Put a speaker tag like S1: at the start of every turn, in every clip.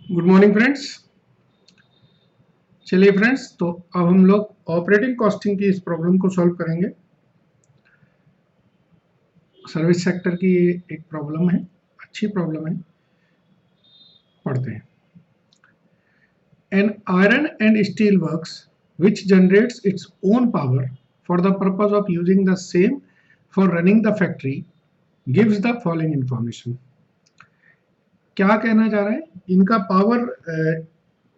S1: Good morning friends. चलिए friends, तो अब हम लोग ऑपरेटिंग कॉस्टिंग की इस प्रॉब्लम को सॉल्व करेंगे। सर्विस सेक्टर की ये एक प्रॉब्लम है, अच्छी प्रॉब्लम है, पढ़ते हैं। An iron and steel works which generates its own power for the purpose of using the same for running the factory gives the following information। क्या कहना चाह रहे हैं? इनका पावर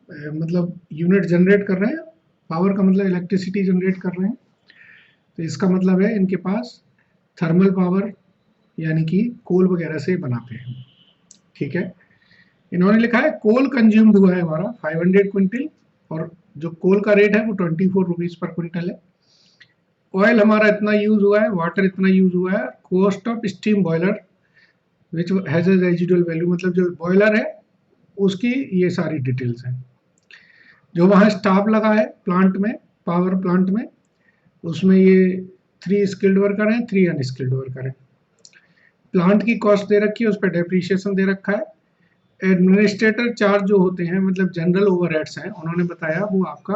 S1: मतलब यूनिट जनरेट कर रहे हैं। पावर का मतलब इलेक्ट्रिसिटी जनरेट कर रहे हैं, तो इसका मतलब है इनके पास थर्मल पावर यानी कि कोल वगैरह से बनाते हैं। ठीक है, इन्होंने लिखा है कोल कंज्यूम्ड हुआ है हमारा 500 क्विंटल और जो कोल का रेट है वो 24 रुपीज पर क्विंटल है। ऑयल हमारा इतना यूज हुआ है, वाटर इतना यूज हुआ है। Cost of steam boiler which has a residual value, मतलब जो बॉयलर है उसकी ये सारी डिटेल्स हैं। जो वहाँ स्टाफ लगा है प्लांट में, पावर प्लांट में, उसमें ये 3 स्किल्ड वर्कर हैं, 3 अनस्किल्ड वर्कर हैं। प्लांट की कॉस्ट दे रखी है, उस पर डेप्रीशिएशन दे रखा है। एडमिनिस्ट्रेटर चार्ज जो होते हैं, मतलब जनरल ओवरहेड्स हैं, उन्होंने बताया वो आपका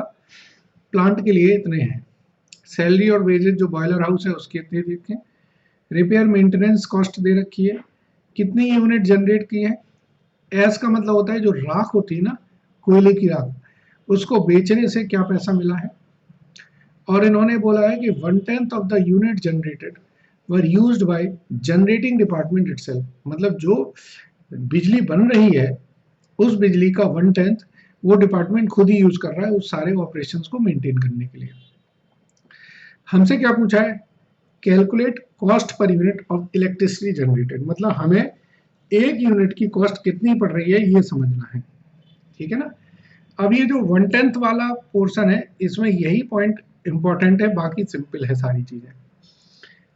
S1: प्लांट के लिए इतने हैं। सैलरी और वेजेज जो बॉयलर हाउस है उसके इतने देखें। रिपेयर मेंटेनेंस कॉस्ट दे रखी है, कितनी यूनिट जनरेट की है। एस का मतलब होता है जो राख होती है ना, कोयले की राख, उसको बेचने से क्या पैसा मिला है। और इन्होंने बोला है कि 1/10 of the unit generated were used by generating department itself, मतलब जो बिजली बन रही है उस बिजली का 1/10 वो डिपार्टमेंट खुद ही यूज कर रहा है उस सारे ऑपरेशंस को मेंटेन करने के लिए। हमसे क्या पूछा है? Calculate cost per unit of electricity generated, मतलब हमें एक यूनिट की कॉस्ट कितनी पड़ रही है ये समझना है। ठीक है ना। अब ये जो 1/10 वाला पोर्शन है इसमें यही पॉइंट इंपॉर्टेंट है, बाकी सिंपल है सारी चीजें।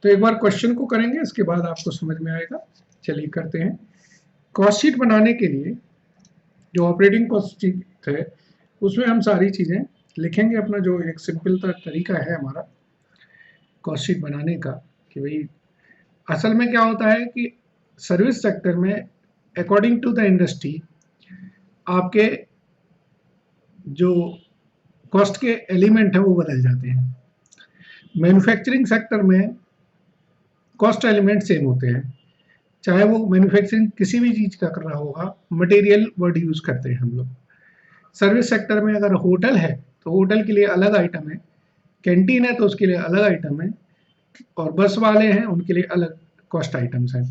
S1: तो एक बार क्वेश्चन को करेंगे, इसके बाद आपको समझ में आएगा। चलिए करते हैं। कॉस्ट शीट बनाने के लिए जो ऑपरेटिंग कॉस्ट शीट है उसमें हम सारी चीजें लिखेंगे। अपना जो एक सिंपल तरीका है हमारा कॉस्ट शीट बनाने का, कि भाई असल में क्या होता है कि सर्विस सेक्टर में अकॉर्डिंग टू द इंडस्ट्री आपके जो कॉस्ट के एलिमेंट है वो बदल जाते हैं। मैन्युफैक्चरिंग सेक्टर में कॉस्ट एलिमेंट सेम होते हैं, चाहे वो मैन्युफैक्चरिंग किसी भी चीज का कर रहा होगा, मटेरियल वर्ड यूज करते हैं हम लोग। सर्विस सेक्टर में अगर होटल है तो होटल के लिए अलग आइटम है, कैंटीन है तो उसके लिए अलग आइटम है, और बस वाले हैं उनके लिए अलग कॉस्ट आइटम्स हैं।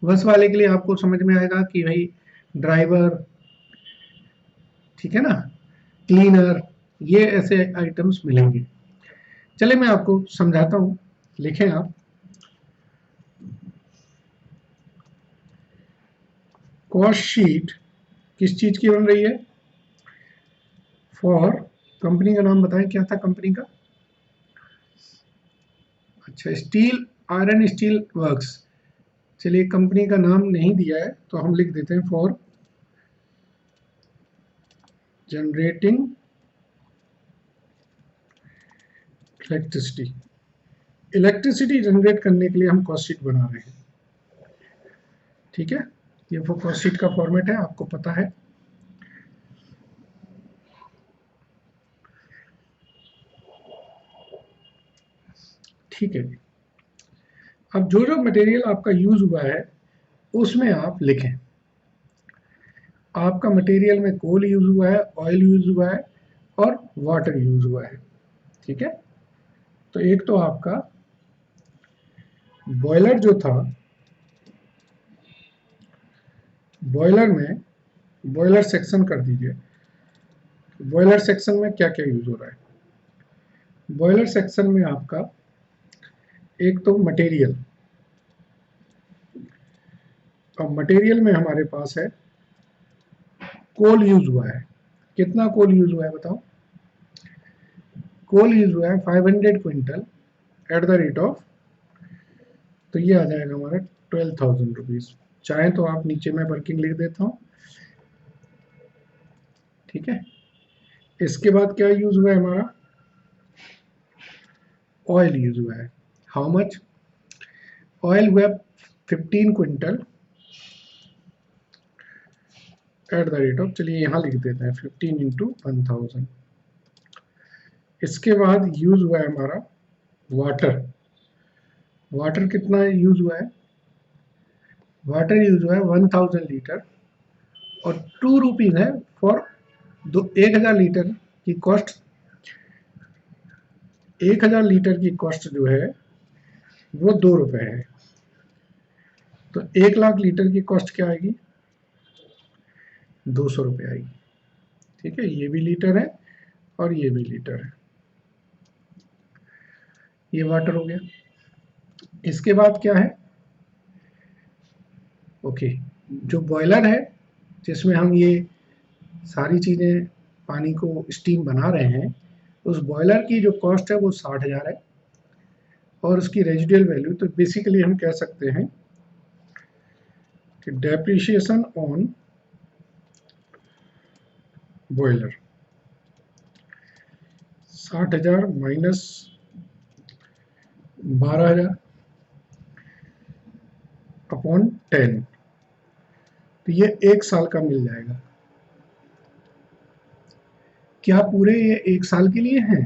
S1: बस वाले के लिए आपको समझ में आएगा कि भाई ड्राइवर, ठीक है ना, क्लीनर, ये ऐसे आइटम्स मिलेंगे। चले मैं आपको समझाता हूँ, लिखें आप। कॉस्ट शीट किस चीज की बन रही है? फॉर, कंपनी का नाम बताएं, क्या था कंपनी का? अच्छा, स्टील आयरन स्टील वर्क्स। चलिए कंपनी का नाम नहीं दिया है तो हम लिख देते हैं for generating electricity. Electricity generate करने के लिए हम कॉस्ट शीट बना रहे हैं। ठीक है, ये वो कॉस्ट शीट का फॉर्मेट है, आपको पता है। ठीक है, अब जो जो मटेरियल आपका यूज हुआ है उसमें आप लिखें। आपका मटेरियल में कोल यूज हुआ है, ऑयल यूज हुआ है और वाटर यूज हुआ है। ठीक है, तो एक तो आपका बॉयलर जो था, बॉयलर में बॉयलर सेक्शन कर दीजिए। बॉयलर सेक्शन में क्या क्या यूज हो रहा है? बॉयलर सेक्शन में आपका एक तो मटेरियल, और मटेरियल में हमारे पास है कोल यूज हुआ है। कितना कोल यूज हुआ है बताओ? कोल यूज हुआ है 500 quintal at the rate of, तो ये आ जाएगा हमारा 12,000 रुपीज। चाहे तो आप नीचे में वर्किंग लिख देता हूँ। ठीक है, इसके बाद क्या यूज हुआ है हमारा? ऑयल यूज हुआ है। How much? ऑयल हुआ 15 quintal at the rate of, चलिए यहाँ लिख देते हैं 15 इंटू 1000। इसके बाद यूज हुआ है हमारा वाटर। वाटर कितना यूज हुआ है? वाटर यूज हुआ है 1000 लीटर और 2 रुपीज है फॉर 1000 लीटर की कॉस्ट। 1000 लीटर की कॉस्ट जो है वो 2 रुपए है। तो 1 लाख लीटर की कॉस्ट क्या आएगी? 200 रुपये आएगी। ठीक है, ये भी लीटर है और ये भी लीटर है। ये वाटर हो गया। इसके बाद क्या है? ओके, जो बॉयलर है जिसमें हम ये सारी चीज़ें पानी को स्टीम बना रहे हैं, उस बॉयलर की जो कॉस्ट है वो 60,000 है और उसकी रेजिडुअल वैल्यू, तो बेसिकली हम कह सकते हैं कि depreciation on boiler 60,000 minus 12,000 upon 10, तो ये 1 साल का मिल जाएगा। क्या पूरे ये 1 साल के लिए हैं?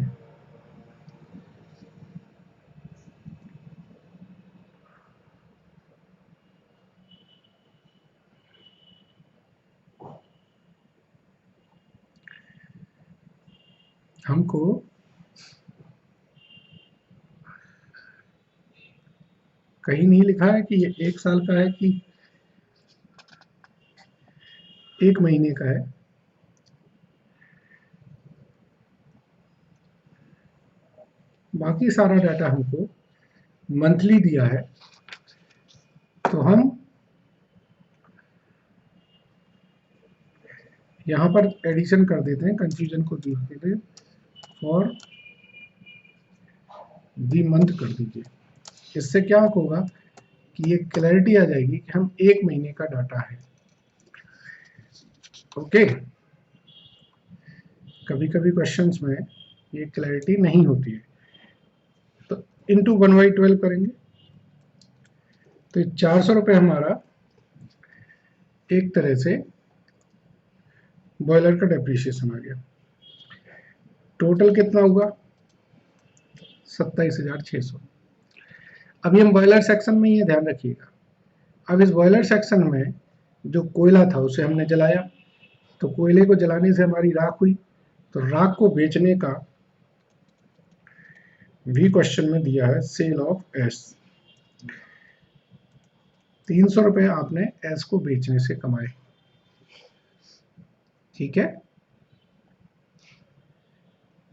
S1: हमको कहीं नहीं लिखा है कि ये 1 साल का है कि 1 महीने का है। बाकी सारा डाटा हमको मंथली दिया है, तो हम यहाँ पर एडिशन कर देते हैं कंफ्यूजन को दूर के लिए, और दी मंथ कर दीजिए। इससे क्या होगा कि ये क्लैरिटी आ जाएगी कि हम 1 महीने का डाटा है। ओके, कभी कभी क्वेश्चंस में ये क्लैरिटी नहीं होती है, तो इंटू 1/12 करेंगे तो 400 रुपये हमारा एक तरह से बॉयलर का डेप्रिशिएशन आ गया। टोटल कितना हुआ? 27,600। अभी हम बॉयलर सेक्शन में, ये ध्यान रखिएगा, अब इस बॉयलर सेक्शन में जो कोयला था उसे हमने जलाया, तो कोयले को जलाने से हमारी राख हुई, तो राख को बेचने का भी क्वेश्चन में दिया है सेल ऑफ एस। 300 रुपये आपने एस को बेचने से कमाए। ठीक है,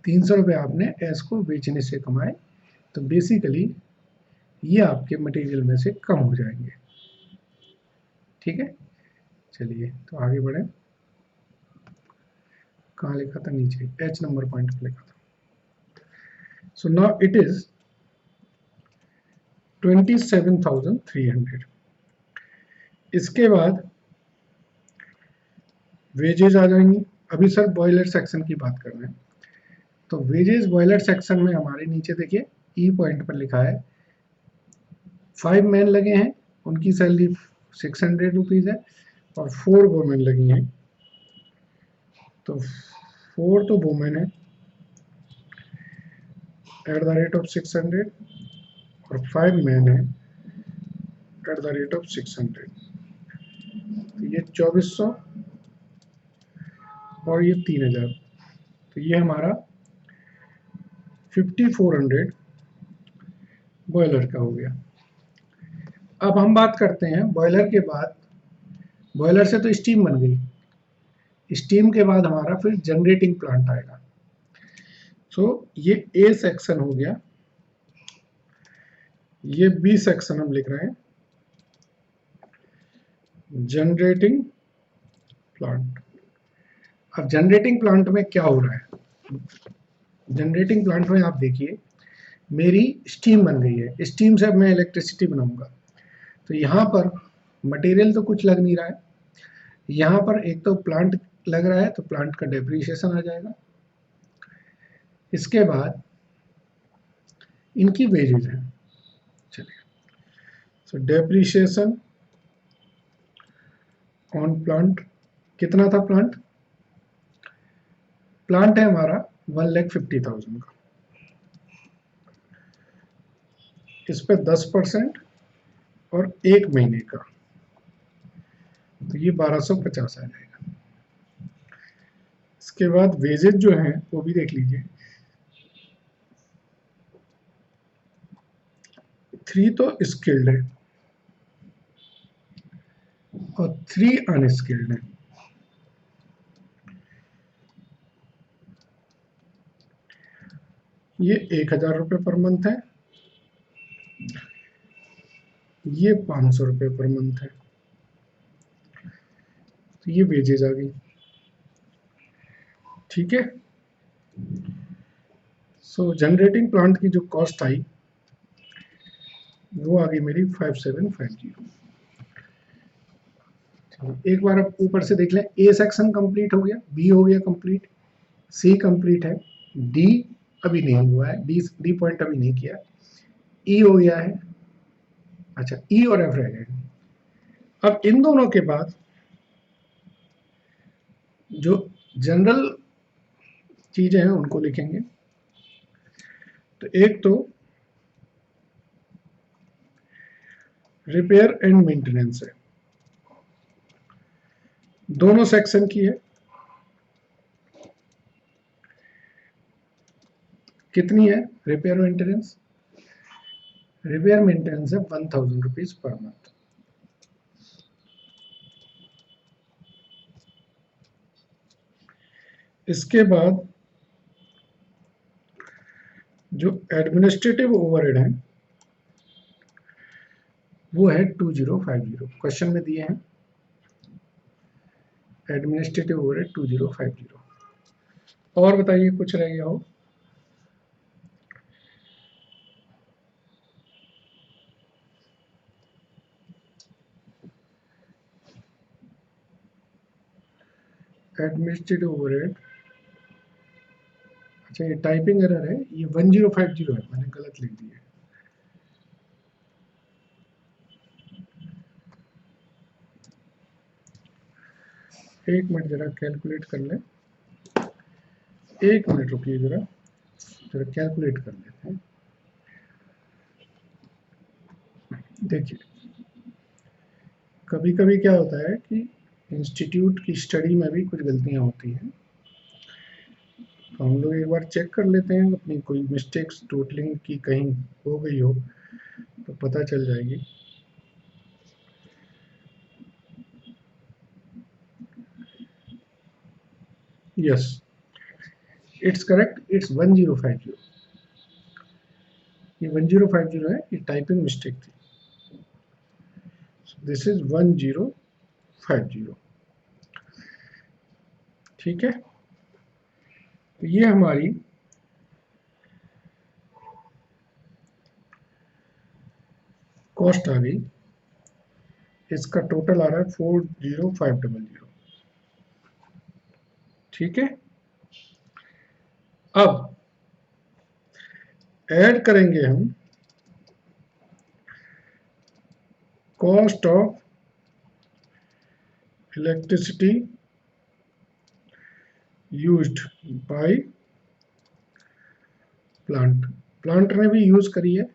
S1: 300 रुपये आपने एस को बेचने से कमाए, तो बेसिकली ये आपके मटेरियल में से कम हो जाएंगे। ठीक है, चलिए तो आगे बढ़े। कहाँ लिखा था? नीचे एच नंबर पॉइंट पे लिखा था। So now it is 27,300। इसके बाद वेजेज आ जाएंगी। अभी सर बॉयलर सेक्शन की बात कर रहे हैं, तो वेजेस बॉयलर सेक्शन में हमारे नीचे देखिए ई पॉइंट पर लिखा है 5 मैन लगे हैं, उनकी सैलरी 600 रुपीज है, और 4 वुमेन लगी हैं, तो 4 तो वुमेन है एट द रेट ऑफ 600 और 5 मैन है एट द रेट ऑफ 600, तो ये 2400 और ये 3000, तो ये हमारा 5400 बॉयलर का हो गया। अब हम बात करते हैं बॉयलर के बाद, बॉयलर से तो स्टीम बन गई, स्टीम के बाद हमारा फिर जनरेटिंग प्लांट आएगा। सो ये ए सेक्शन हो गया, ये बी सेक्शन हम लिख रहे हैं जनरेटिंग प्लांट। अब जनरेटिंग प्लांट में क्या हो रहा है? जनरेटिंग प्लांट में आप देखिए मेरी स्टीम बन गई है, स्टीम से अब मैं इलेक्ट्रिसिटी बनाऊंगा, तो यहाँ पर मटेरियल तो कुछ लग नहीं रहा है, यहाँ पर एक तो प्लांट लग रहा है, तो प्लांट का डेप्रिसिएशन आ जाएगा। इसके बाद इनकी वेजेज है, चलिए, सो डेप्रिसिएशन ऑन प्लांट कितना था प्लांट? प्लांट है हमारा 1,50,000 का, इस पे 10% और 1 महीने का, तो ये 1250 आ जाएगा। इसके बाद वेजेज जो हैं वो भी देख लीजिए। 3 तो स्किल्ड है और 3 अनस्किल्ड है। ये 1,000 रुपये पर मंथ है, ये 500 रुपये पर मंथ है, तो ये वेजेज आ गई। ठीक है, सो जनरेटिंग प्लांट की जो कॉस्ट आई वो आ गई मेरी 5750। एक बार अब ऊपर से देख लें, ए सेक्शन कंप्लीट हो गया, बी हो गया कंप्लीट, सी कंप्लीट है, डी अभी नहीं हुआ है, डी पॉइंट अभी नहीं किया, ई हो गया है, अच्छा ई और एफ रह गए। अब इन दोनों के बाद जो जनरल चीजें हैं उनको लिखेंगे। तो एक तो रिपेयर एंड मेंटेनेंस है, दोनों सेक्शन की है। कितनी है रिपेयर मेंटेनेंस? रिपेयर मेंटेनेंस है 1,000 रुपीज पर मंथ। इसके बाद जो एडमिनिस्ट्रेटिव ओवरहेड है वो है 2050, क्वेश्चन में दिए हैं एडमिनिस्ट्रेटिव ओवरहेड 2050। और बताइए कुछ रह गया हो? एडमिनिस्ट्रेटिव ओवरहेड, अच्छा ये टाइपिंग एरर है, ये 1050 है, मैंने गलत लिख दिया। एक मिनट जरा कैलकुलेट कर ले, एक मिनट रुकिए जरा, जरा कैलकुलेट कर लेते हैं। देखिए कभी कभी क्या होता है कि इंस्टीट्यूट की स्टडी में भी कुछ गलतियां होती हैं, तो हम लोग एक बार चेक कर लेते हैं, अपनी कोई मिस्टेक्स टोटलिंग की कहीं हो गई हो तो पता चल जाएगी। Yes it's correct, it's 1050। ये 1050 है, ये टाइपिंग मिस्टेक थी। This is 1050। ठीक है, तो ये हमारी कॉस्ट आ गई, इसका टोटल आ रहा है 40500। ठीक है, अब ऐड करेंगे हम cost of electricity used by plant. Plant ने भी यूज करी है,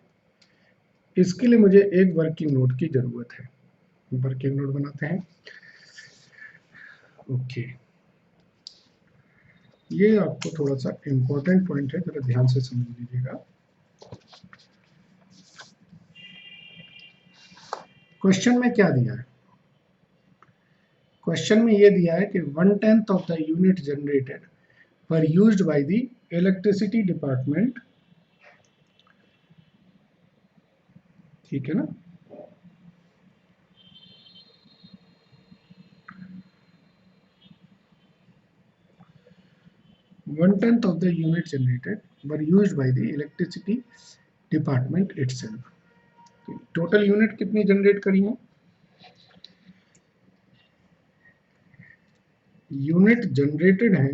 S1: इसके लिए मुझे एक वर्किंग नोट की जरूरत है। वर्किंग नोट बनाते हैं। ओके, ये आपको थोड़ा सा इंपॉर्टेंट पॉइंट है, जरा ध्यान से समझ लीजिएगा। क्वेश्चन में क्या दिया है? क्वेश्चन में ये दिया है कि 1/10 ऑफ द यूनिट जनरेटेड पर used by the electricity department, ठीक है ना, one tenth of the unit generated were used by the electricity department itself. Total unit कितनी जनरेट करी है? यूनिट जनरेटेड है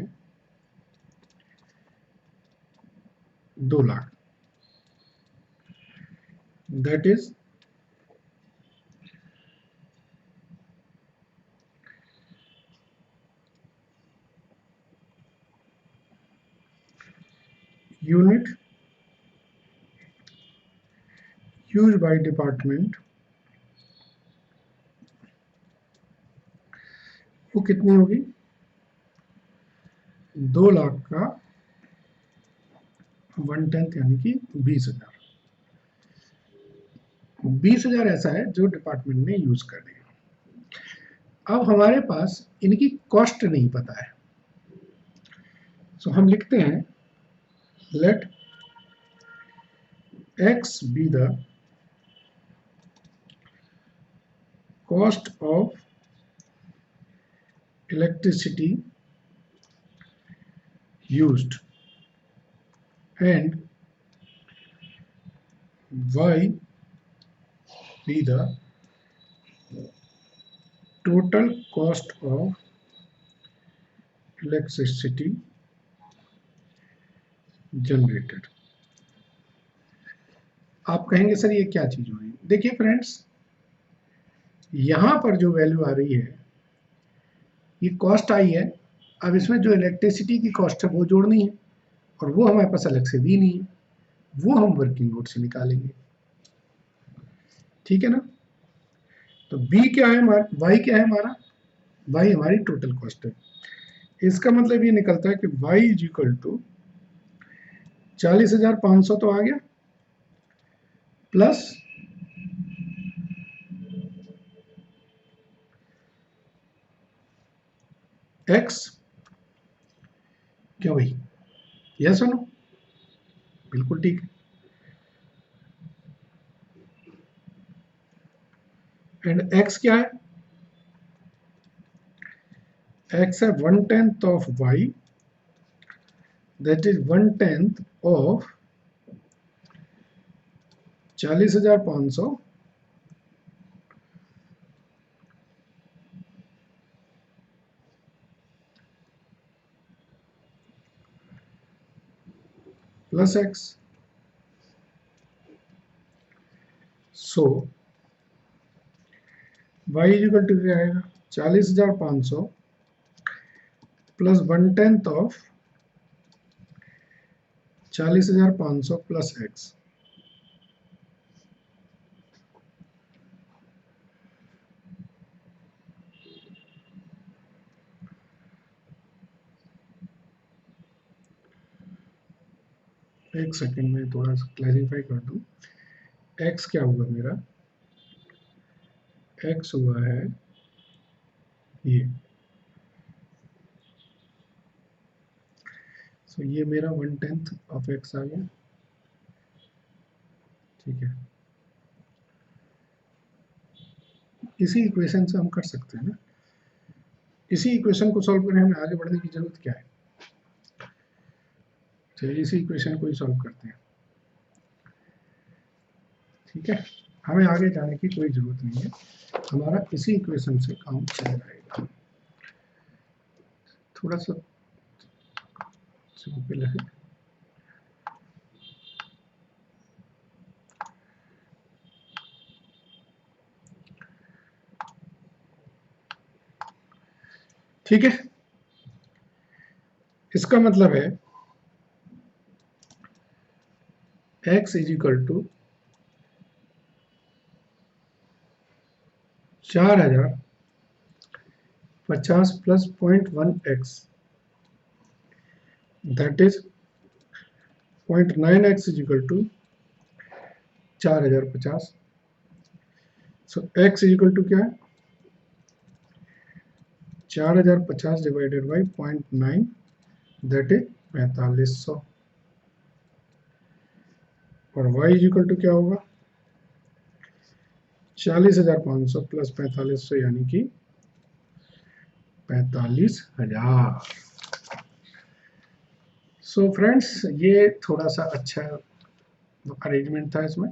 S1: 2 lakh, that is unit use by department वो कितनी होगी? 2 लाख का 1/10 यानी कि 20,000। 20,000 ऐसा है जो डिपार्टमेंट ने यूज कर दिया। अब हमारे पास इनकी कॉस्ट नहीं पता है, सो हम लिखते हैं late x be the cost of electricity used and y be the total cost of electricity generated। आप कहेंगे सर ये क्या चीज हो रही है? देखिए फ्रेंड्स, यहां पर जो वैल्यू आ रही है ये कॉस्ट आई है। अब इसमें जो इलेक्ट्रिसिटी की कॉस्ट है वो जोड़नी है, और वो हमारे पास अलग से दी नहीं है, वो हम वर्किंग नोट से निकालेंगे। ठीक है ना? तो बी क्या है हमारा, वाई क्या है हमारा, वाई हमारी टोटल कॉस्ट है। इसका मतलब ये निकलता है कि y इज इक्वल टू 40,500 तो आ गया, प्लस x। क्या भाई, यस और नो? बिल्कुल ठीक है। एंड x क्या है? x है 1/10 of y, that is 1/10 of 40,500 plus x। So y is equal to क्या आएगा? 40,500 प्लस 1/10 ऑफ 40,500 प्लस x। एक सेकंड में थोड़ा सा क्लैरिफाई कर दूं। x क्या हुआ मेरा? x हुआ है ये, सो ये मेरा 1/10 ऑफ x आ गया। ठीक है, इसी इक्वेशन से हम कर सकते हैं ना। इसी इक्वेशन को सॉल्व करने हमें आगे बढ़ने की जरूरत क्या है? चलिए इसी इक्वेशन को ही सॉल्व करते हैं। ठीक है, हमें आगे जाने की कोई जरूरत नहीं है, हमारा इसी इक्वेशन से काम चल जाएगा। थोड़ा सा सिंपल है। ठीक है, इसका मतलब है x is equal to 4,050 plus 0.1x, that is 0.9x is equal to 4,050। So x is equal to क्या है? 4,050 डिवाइडेड बाई 0.9, दैट इज 4500। और y इज इक्वल टू क्या होगा? 40,500 प्लस 4500 यानी कि 45,000। सो फ्रेंड्स, ये थोड़ा सा अच्छा अरेंजमेंट था इसमें।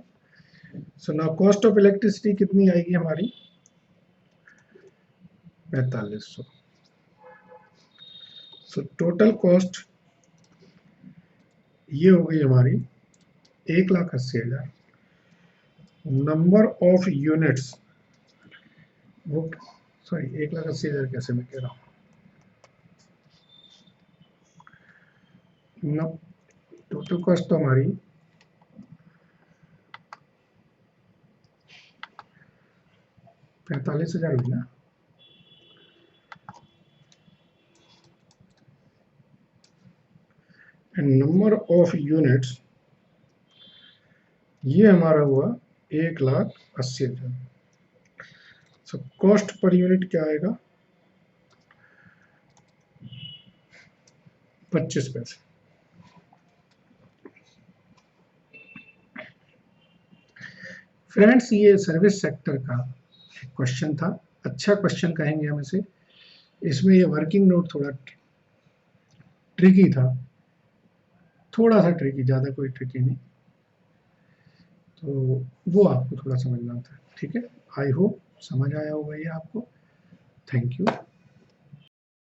S1: So now cost of electricity कितनी आएगी हमारी? 4500। सो टोटल कॉस्ट ये हो गई हमारी 1,80,000। नंबर ऑफ यूनिट्स वो, सॉरी 1,80,000 कैसे मैं कह रहा हूँ, टोटल कॉस्ट तो हमारी 45,000 हुई ना। एंड नंबर ऑफ यूनिट्स ये हमारा हुआ 1,80,000। सो कॉस्ट पर यूनिट क्या आएगा? 25 पैसे। फ्रेंड्स, ये सर्विस सेक्टर का क्वेश्चन था, अच्छा क्वेश्चन कहेंगे हम इसे। इसमें ये वर्किंग नोट थोड़ा ट्रिकी था, थोड़ा सा ट्रिकी, ज़्यादा कोई ट्रिकी नहीं, तो वो आपको थोड़ा समझना था। ठीक है, आई होप समझ आया होगा ये आपको। Thank you.